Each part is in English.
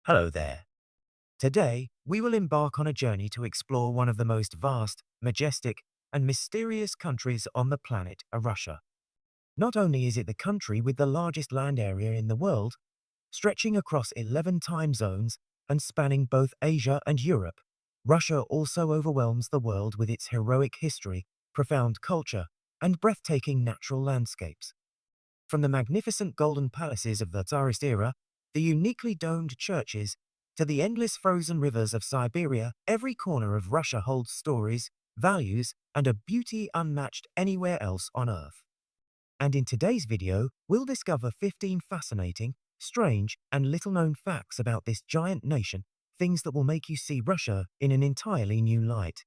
Hello there. Today, we will embark on a journey to explore one of the most vast, majestic, and mysterious countries on the planet, Russia. Not only is it the country with the largest land area in the world, stretching across 11 time zones and spanning both Asia and Europe, Russia also overwhelms the world with its heroic history, profound culture, and breathtaking natural landscapes. From the magnificent golden palaces of the Tsarist era, the uniquely domed churches, to the endless frozen rivers of Siberia, every corner of Russia holds stories, values, and a beauty unmatched anywhere else on Earth. And in today's video, we'll discover 15 fascinating, strange, and little-known facts about this giant nation, things that will make you see Russia in an entirely new light.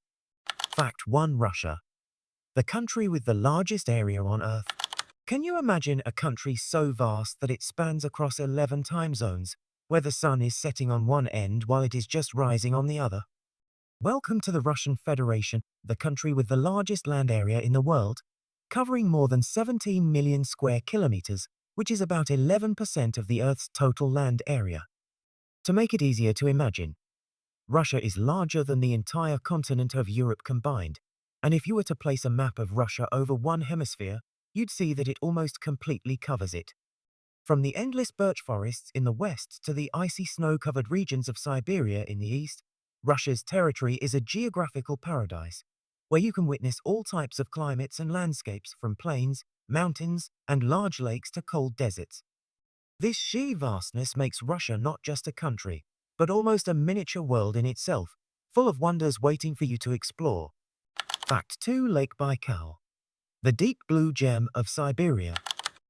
Fact 1. Russia, the country with the largest area on Earth. Can you imagine a country so vast that it spans across 11 time zones, where the sun is setting on one end while it is just rising on the other? Welcome to the Russian Federation, the country with the largest land area in the world, covering more than 17 million square kilometers, which is about 11% of the Earth's total land area. To make it easier to imagine, Russia is larger than the entire continent of Europe combined, and if you were to place a map of Russia over one hemisphere, you'd see that it almost completely covers it. From the endless birch forests in the west to the icy snow-covered regions of Siberia in the east, Russia's territory is a geographical paradise, where you can witness all types of climates and landscapes from plains, mountains, and large lakes to cold deserts. This sheer vastness makes Russia not just a country, but almost a miniature world in itself, full of wonders waiting for you to explore. Fact 2. Lake Baikal, the deep blue gem of Siberia.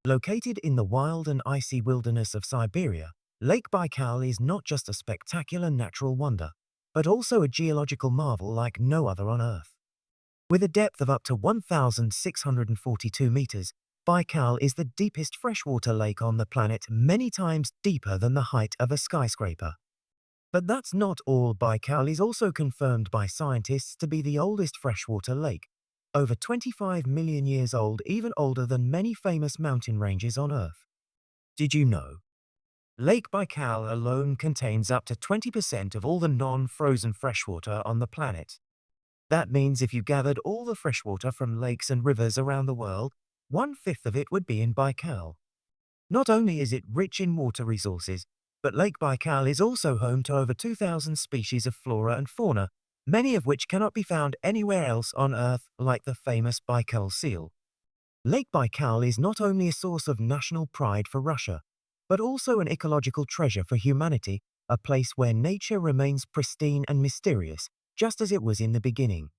Located in the wild and icy wilderness of Siberia, Lake Baikal is not just a spectacular natural wonder, but also a geological marvel like no other on Earth. With a depth of up to 1,642 meters, Baikal is the deepest freshwater lake on the planet, many times deeper than the height of a skyscraper. But that's not all. Baikal is also confirmed by scientists to be the oldest freshwater lake, over 25 million years old, even older than many famous mountain ranges on Earth. Did you know? Lake Baikal alone contains up to 20% of all the non-frozen freshwater on the planet. That means if you gathered all the freshwater from lakes and rivers around the world, 1/5 of it would be in Baikal. Not only is it rich in water resources, but Lake Baikal is also home to over 2,000 species of flora and fauna, many of which cannot be found anywhere else on Earth, like the famous Baikal seal. Lake Baikal is not only a source of national pride for Russia, but also an ecological treasure for humanity, a place where nature remains pristine and mysterious, just as it was in the beginning.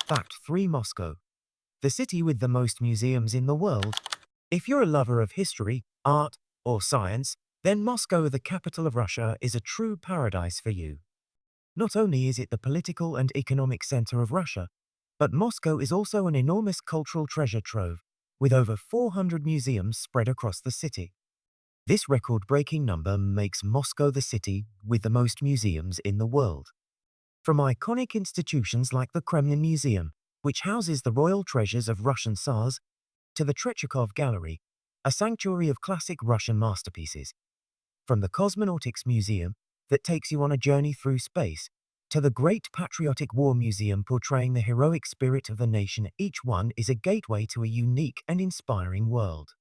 Fact 3. Moscow, the city with the most museums in the world. If you're a lover of history, art, or science, then Moscow, the capital of Russia, is a true paradise for you. Not only is it the political and economic center of Russia, but Moscow is also an enormous cultural treasure trove, with over 400 museums spread across the city. This record-breaking number makes Moscow the city with the most museums in the world. From iconic institutions like the Kremlin Museum, which houses the royal treasures of Russian Tsars, to the Tretyakov Gallery, a sanctuary of classic Russian masterpieces. From the Cosmonautics Museum, that takes you on a journey through space, to the Great Patriotic War Museum portraying the heroic spirit of the nation, each one is a gateway to a unique and inspiring world.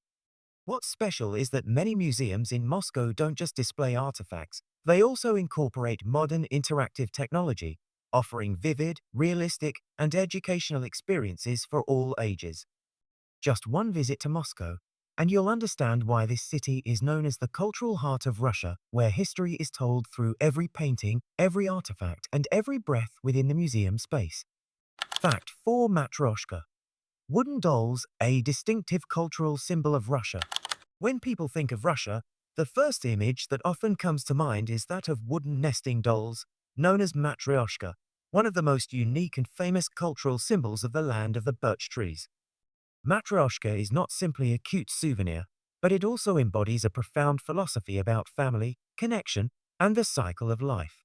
What's special is that many museums in Moscow don't just display artifacts, they also incorporate modern interactive technology, offering vivid, realistic, and educational experiences for all ages. Just one visit to Moscow, and you'll understand why this city is known as the cultural heart of Russia, where history is told through every painting, every artifact, and every breath within the museum space. Fact 4. Matryoshka, wooden dolls, a distinctive cultural symbol of Russia. When people think of Russia, the first image that often comes to mind is that of wooden nesting dolls, known as matryoshka, one of the most unique and famous cultural symbols of the land of the birch trees. Matryoshka is not simply a cute souvenir, but it also embodies a profound philosophy about family, connection, and the cycle of life.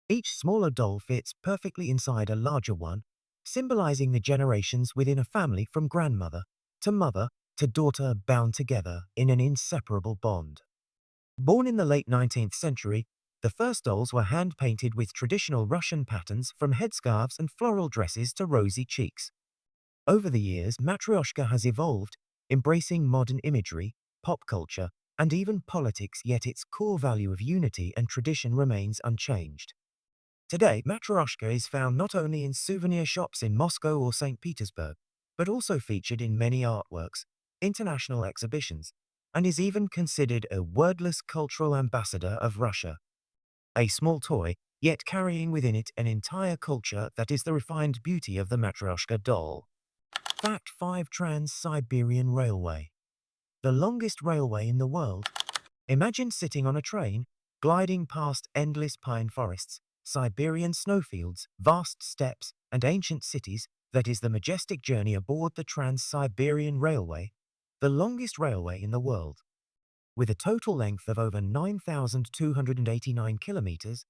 Each smaller doll fits perfectly inside a larger one, symbolizing the generations within a family from grandmother to mother to daughter, bound together in an inseparable bond. Born in the late 19th century, The first dolls were hand-painted with traditional Russian patterns from headscarves and floral dresses to rosy cheeks. Over the years, Matryoshka has evolved, embracing modern imagery, pop culture, and even politics, yet its core value of unity and tradition remains unchanged. Today, Matryoshka is found not only in souvenir shops in Moscow or St. Petersburg, but also featured in many artworks, international exhibitions, and is even considered a wordless cultural ambassador of Russia. A small toy, yet carrying within it an entire culture that is the refined beauty of the Matryoshka doll. Fact 5: Trans-Siberian Railway. The longest railway in the world. Imagine sitting on a train, gliding past endless pine forests, Siberian snowfields, vast steppes, and ancient cities. That is the majestic journey aboard the Trans-Siberian Railway, the longest railway in the world. With a total length of over 9,289 kilometers,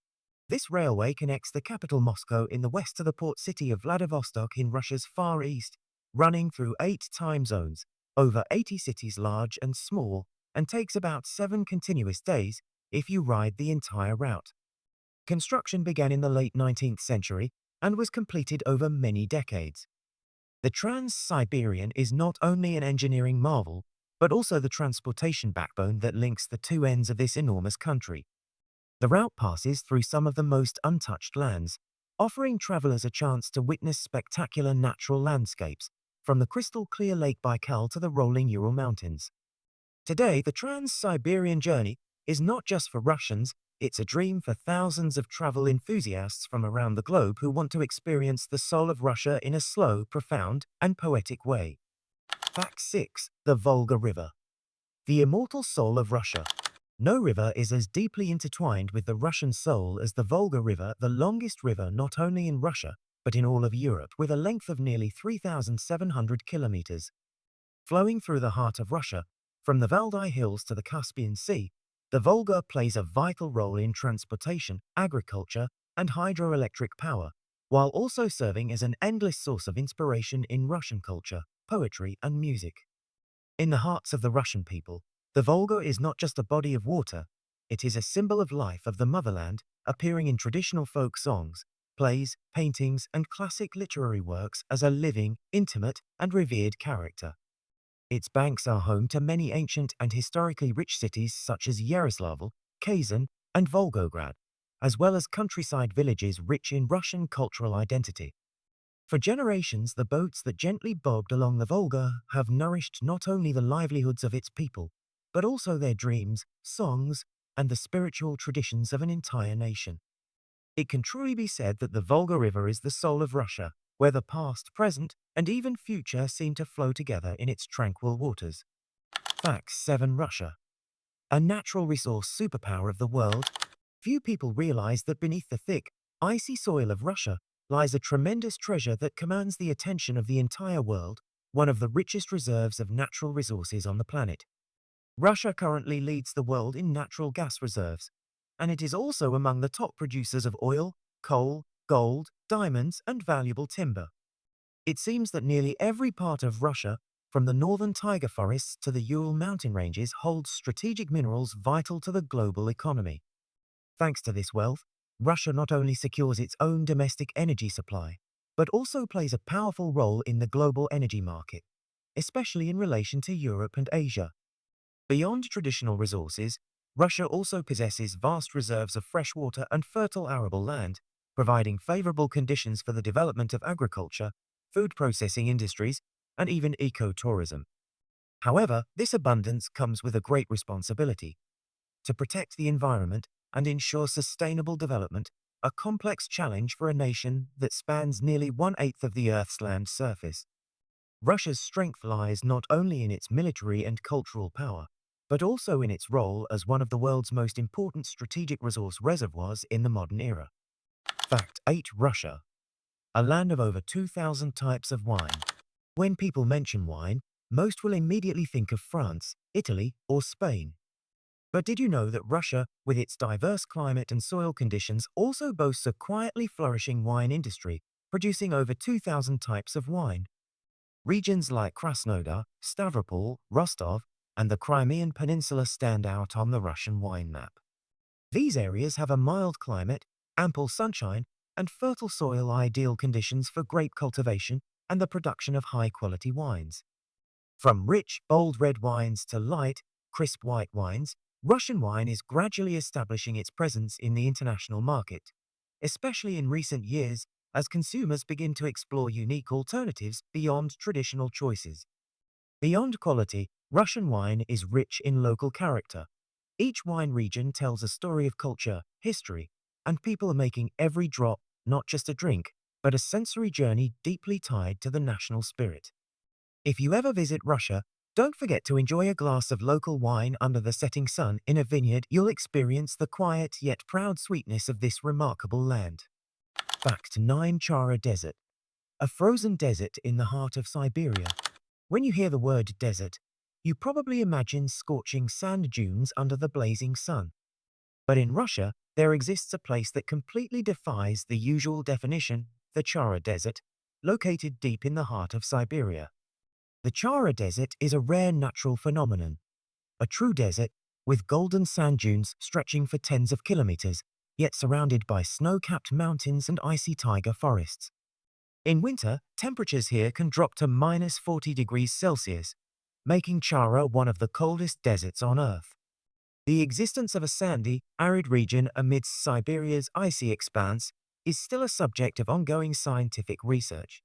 this railway connects the capital Moscow in the west to the port city of Vladivostok in Russia's far east, running through 8 time zones, over 80 cities large and small, and takes about 7 continuous days if you ride the entire route. Construction began in the late 19th century and was completed over many decades. The Trans-Siberian is not only an engineering marvel, but also the transportation backbone that links the two ends of this enormous country. The route passes through some of the most untouched lands, offering travelers a chance to witness spectacular natural landscapes, from the crystal-clear Lake Baikal to the rolling Ural Mountains. Today, the Trans-Siberian journey is not just for Russians, it's a dream for thousands of travel enthusiasts from around the globe who want to experience the soul of Russia in a slow, profound, and poetic way. Fact 6: The Volga River. The immortal soul of Russia. No river is as deeply intertwined with the Russian soul as the Volga River, the longest river not only in Russia, but in all of Europe, with a length of nearly 3,700 kilometers. Flowing through the heart of Russia, from the Valdai Hills to the Caspian Sea, the Volga plays a vital role in transportation, agriculture, and hydroelectric power, while also serving as an endless source of inspiration in Russian culture, poetry, and music. In the hearts of the Russian people, the Volga is not just a body of water, it is a symbol of life of the motherland, appearing in traditional folk songs, plays, paintings, and classic literary works as a living, intimate, and revered character. Its banks are home to many ancient and historically rich cities such as Yaroslavl, Kazan, and Volgograd, as well as countryside villages rich in Russian cultural identity. For generations, the boats that gently bobbed along the Volga have nourished not only the livelihoods of its people, but also their dreams, songs, and the spiritual traditions of an entire nation. It can truly be said that the Volga River is the soul of Russia, where the past, present, and even future seem to flow together in its tranquil waters. Fact 7: Russia. A natural resource superpower of the world, few people realize that beneath the thick, icy soil of Russia lies a tremendous treasure that commands the attention of the entire world, one of the richest reserves of natural resources on the planet. Russia currently leads the world in natural gas reserves, and it is also among the top producers of oil, coal, gold, diamonds, and valuable timber. It seems that nearly every part of Russia, from the northern taiga forests to the Ural mountain ranges, holds strategic minerals vital to the global economy. Thanks to this wealth, Russia not only secures its own domestic energy supply, but also plays a powerful role in the global energy market, especially in relation to Europe and Asia. Beyond traditional resources, Russia also possesses vast reserves of freshwater and fertile arable land, providing favorable conditions for the development of agriculture, food processing industries, and even ecotourism. However, this abundance comes with a great responsibility. To protect the environment and ensure sustainable development, a complex challenge for a nation that spans nearly 1/8 of the Earth's land surface. Russia's strength lies not only in its military and cultural power, but also in its role as one of the world's most important strategic resource reservoirs in the modern era. Fact 8: Russia. A land of over 2,000 types of wine. When people mention wine, most will immediately think of France, Italy, or Spain. But did you know that Russia, with its diverse climate and soil conditions, also boasts a quietly flourishing wine industry, producing over 2,000 types of wine? Regions like Krasnodar, Stavropol, Rostov, and the Crimean Peninsula stand out on the Russian wine map. These areas have a mild climate, ample sunshine, and fertile soil, ideal conditions for grape cultivation and the production of high-quality wines. From rich, bold red wines to light, crisp white wines, Russian wine is gradually establishing its presence in the international market, especially in recent years as consumers begin to explore unique alternatives beyond traditional choices. Beyond quality, Russian wine is rich in local character. Each wine region tells a story of culture, history, and people are making every drop not just a drink, but a sensory journey deeply tied to the national spirit. If you ever visit Russia, don't forget to enjoy a glass of local wine under the setting sun in a vineyard. You'll experience the quiet yet proud sweetness of this remarkable land. Fact 9. Chara Desert, a frozen desert in the heart of Siberia. When you hear the word desert, you probably imagine scorching sand dunes under the blazing sun. But in Russia, there exists a place that completely defies the usual definition, the Chara Desert, located deep in the heart of Siberia. The Chara Desert is a rare natural phenomenon, a true desert with golden sand dunes stretching for tens of kilometers, yet surrounded by snow-capped mountains and icy taiga forests. In winter, temperatures here can drop to -40 degrees Celsius, making Chara one of the coldest deserts on Earth. The existence of a sandy, arid region amidst Siberia's icy expanse is still a subject of ongoing scientific research.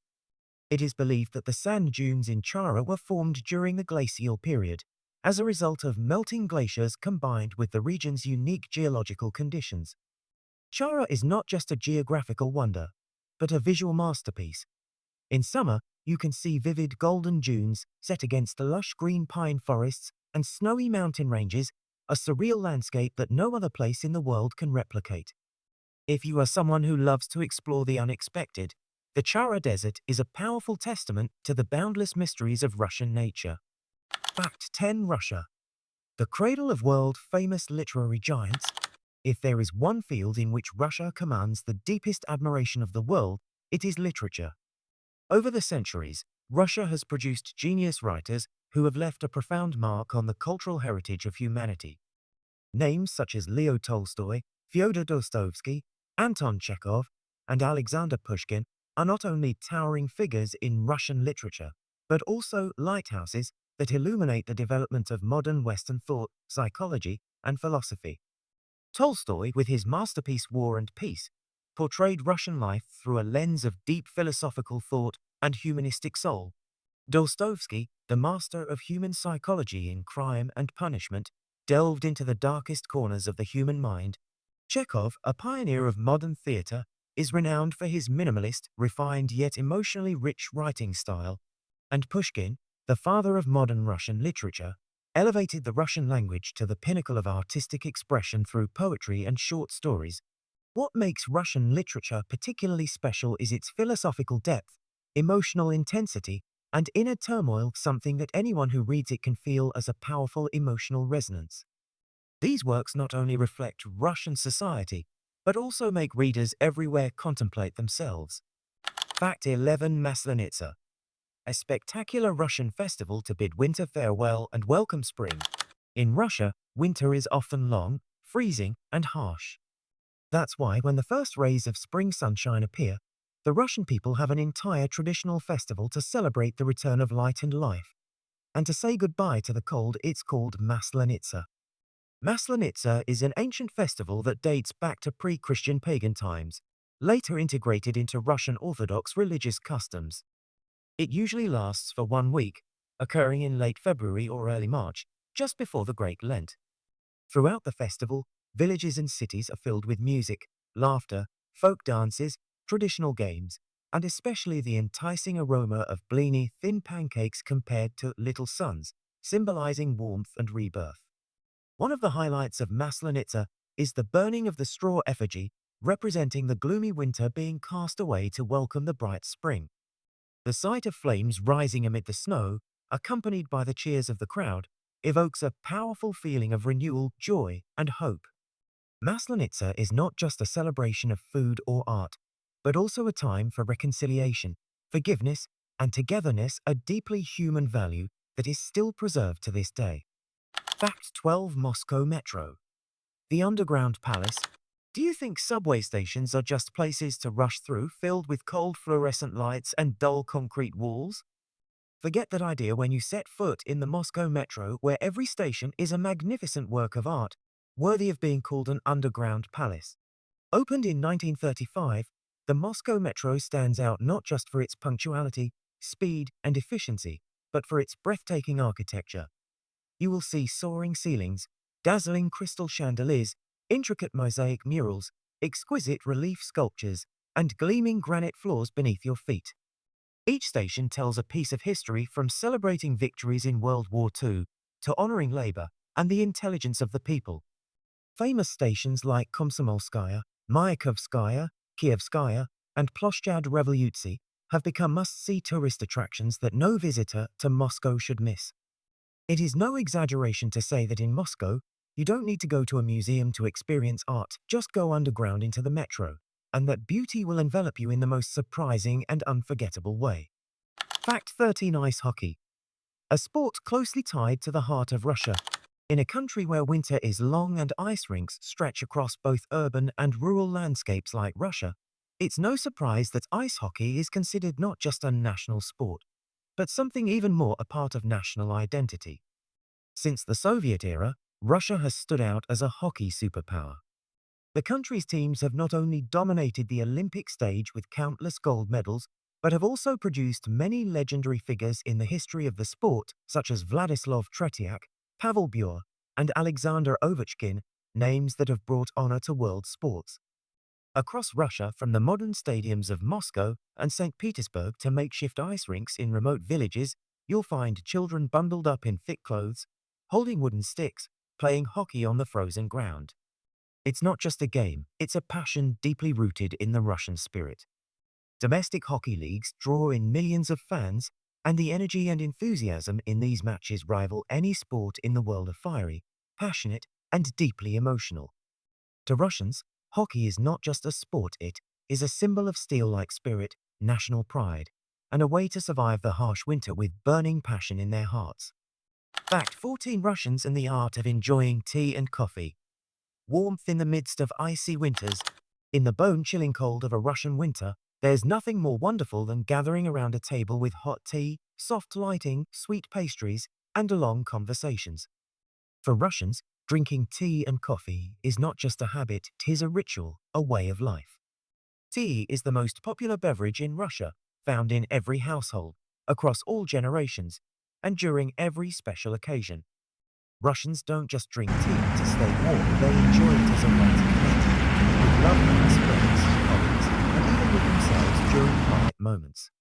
It is believed that the sand dunes in Chara were formed during the glacial period, as a result of melting glaciers combined with the region's unique geological conditions. Chara is not just a geographical wonder, but a visual masterpiece. In summer, you can see vivid golden dunes set against the lush green pine forests and snowy mountain ranges, a surreal landscape that no other place in the world can replicate. If you are someone who loves to explore the unexpected, the Chara Desert is a powerful testament to the boundless mysteries of Russian nature. Fact 10. Russia, the cradle of world-famous literary giants. If there is one field in which Russia commands the deepest admiration of the world, it is literature. Over the centuries, Russia has produced genius writers who have left a profound mark on the cultural heritage of humanity. Names such as Leo Tolstoy, Fyodor Dostoevsky, Anton Chekhov, and Alexander Pushkin are not only towering figures in Russian literature, but also lighthouses that illuminate the development of modern Western thought, psychology, and philosophy. Tolstoy, with his masterpiece War and Peace, portrayed Russian life through a lens of deep philosophical thought and humanistic soul. Dostoevsky, the master of human psychology in Crime and Punishment, delved into the darkest corners of the human mind. Chekhov, a pioneer of modern theatre, is renowned for his minimalist, refined yet emotionally rich writing style, and Pushkin, the father of modern Russian literature, elevated the Russian language to the pinnacle of artistic expression through poetry and short stories. What makes Russian literature particularly special is its philosophical depth, emotional intensity, and inner turmoil, something that anyone who reads it can feel as a powerful emotional resonance. These works not only reflect Russian society, but also make readers everywhere contemplate themselves. Fact 11. Maslenitsa, a spectacular Russian festival to bid winter farewell and welcome spring. In Russia, winter is often long, freezing, and harsh. That's why when the first rays of spring sunshine appear, the Russian people have an entire traditional festival to celebrate the return of light and life. And to say goodbye to the cold, it's called Maslenitsa. Maslenitsa is an ancient festival that dates back to pre-Christian pagan times, later integrated into Russian Orthodox religious customs. It usually lasts for 1 week, occurring in late February or early March, just before the Great Lent. Throughout the festival, villages and cities are filled with music, laughter, folk dances, traditional games, and especially the enticing aroma of blini thin pancakes compared to little suns, symbolizing warmth and rebirth. One of the highlights of Maslenitsa is the burning of the straw effigy, representing the gloomy winter being cast away to welcome the bright spring. The sight of flames rising amid the snow, accompanied by the cheers of the crowd, evokes a powerful feeling of renewal, joy, and hope. Maslenitsa is not just a celebration of food or art, but also a time for reconciliation, forgiveness, and togetherness, a deeply human value that is still preserved to this day. Fact 12. Moscow Metro, The underground palace. Do you think subway stations are just places to rush through filled with cold fluorescent lights and dull concrete walls? Forget that idea when you set foot in the Moscow metro, where every station is a magnificent work of art, worthy of being called an underground palace. Opened in 1935, the Moscow metro stands out not just for its punctuality, speed, and efficiency, but for its breathtaking architecture. You will see soaring ceilings, dazzling crystal chandeliers, intricate mosaic murals, exquisite relief sculptures, and gleaming granite floors beneath your feet. Each station tells a piece of history, from celebrating victories in World War II to honoring labor and the intelligence of the people. Famous stations like Komsomolskaya, Mayakovskaya, Kievskaya, and Ploshchad Revolyutsy have become must-see tourist attractions that no visitor to Moscow should miss. It is no exaggeration to say that in Moscow, you don't need to go to a museum to experience art, just go underground into the metro, and that beauty will envelop you in the most surprising and unforgettable way. Fact 13. Ice hockey. A sport closely tied to the heart of Russia. In a country where winter is long and ice rinks stretch across both urban and rural landscapes like Russia, it's no surprise that ice hockey is considered not just a national sport, but something even more a part of national identity. Since the Soviet era, Russia has stood out as a hockey superpower. The country's teams have not only dominated the Olympic stage with countless gold medals, but have also produced many legendary figures in the history of the sport, such as Vladislav Tretiak, Pavel Bure, and Alexander Ovechkin, names that have brought honor to world sports. Across Russia, from the modern stadiums of Moscow and St. Petersburg to makeshift ice rinks in remote villages, you'll find children bundled up in thick clothes, holding wooden sticks, playing hockey on the frozen ground. It's not just a game, it's a passion deeply rooted in the Russian spirit. Domestic hockey leagues draw in millions of fans, and the energy and enthusiasm in these matches rival any sport in the world of fiery, passionate, and deeply emotional. To Russians, hockey is not just a sport, it is a symbol of steel-like spirit, national pride, and a way to survive the harsh winter with burning passion in their hearts. Fact 14. Russians and the art of enjoying tea and coffee. Warmth in the midst of icy winters. In the bone-chilling cold of a Russian winter, there's nothing more wonderful than gathering around a table with hot tea, soft lighting, sweet pastries, and long conversations. For Russians, drinking tea and coffee is not just a habit, 'tis a ritual, a way of life. Tea is the most popular beverage in Russia, found in every household, across all generations, and during every special occasion. Russians don't just drink tea to stay warm, they enjoy it as a way to connect with loved ones, friends, colleagues, and even with themselves during quiet moments.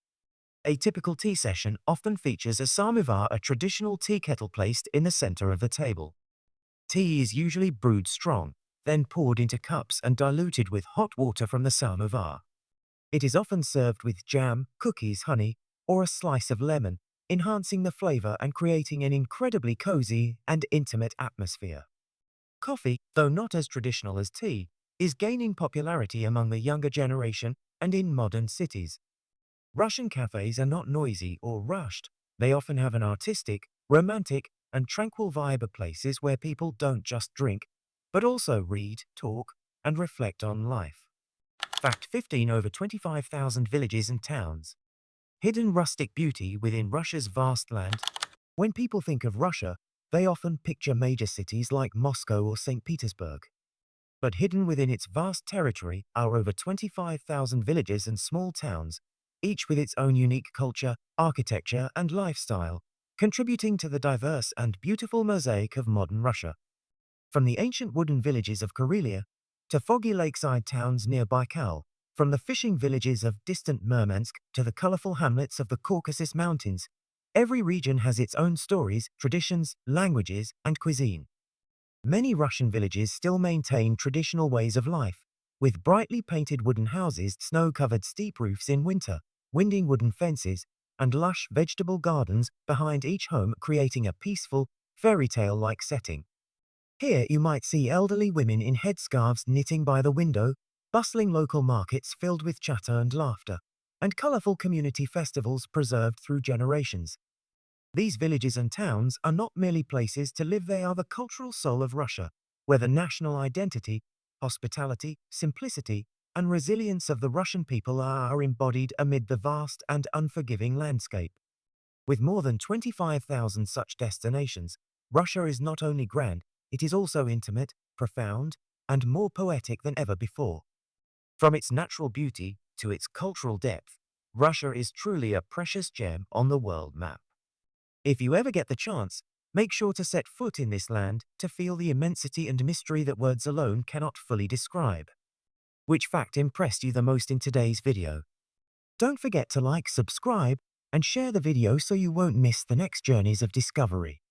A typical tea session often features a samovar, a traditional tea kettle placed in the center of the table. Tea is usually brewed strong, then poured into cups and diluted with hot water from the samovar. It is often served with jam, cookies, honey, or a slice of lemon, enhancing the flavor and creating an incredibly cozy and intimate atmosphere. Coffee, though not as traditional as tea, is gaining popularity among the younger generation and in modern cities. Russian cafes are not noisy or rushed. They often have an artistic, romantic, and tranquil vibe of places where people don't just drink, but also read, talk, and reflect on life. Fact 15. Over 25,000 villages and towns. Hidden rustic beauty within Russia's vast land. When people think of Russia, they often picture major cities like Moscow or St. Petersburg. But hidden within its vast territory are over 25,000 villages and small towns, each with its own unique culture, architecture, and lifestyle, contributing to the diverse and beautiful mosaic of modern Russia. From the ancient wooden villages of Karelia to foggy lakeside towns near Baikal, from the fishing villages of distant Murmansk to the colorful hamlets of the Caucasus Mountains, every region has its own stories, traditions, languages, and cuisine. Many Russian villages still maintain traditional ways of life, with brightly painted wooden houses, snow-covered steep roofs in winter, winding wooden fences, and lush vegetable gardens behind each home, creating a peaceful, fairy tale-like setting. Here you might see elderly women in headscarves knitting by the window, bustling local markets filled with chatter and laughter, and colorful community festivals preserved through generations. These villages and towns are not merely places to live, they are the cultural soul of Russia, where the national identity, hospitality, simplicity, and resilience of the Russian people are embodied amid the vast and unforgiving landscape. With more than 25,000 such destinations, Russia is not only grand, it is also intimate, profound, and more poetic than ever before. From its natural beauty to its cultural depth, Russia is truly a precious gem on the world map. If you ever get the chance, make sure to set foot in this land to feel the immensity and mystery that words alone cannot fully describe. Which fact impressed you the most in today's video? Don't forget to like, subscribe, and share the video so you won't miss the next journeys of discovery.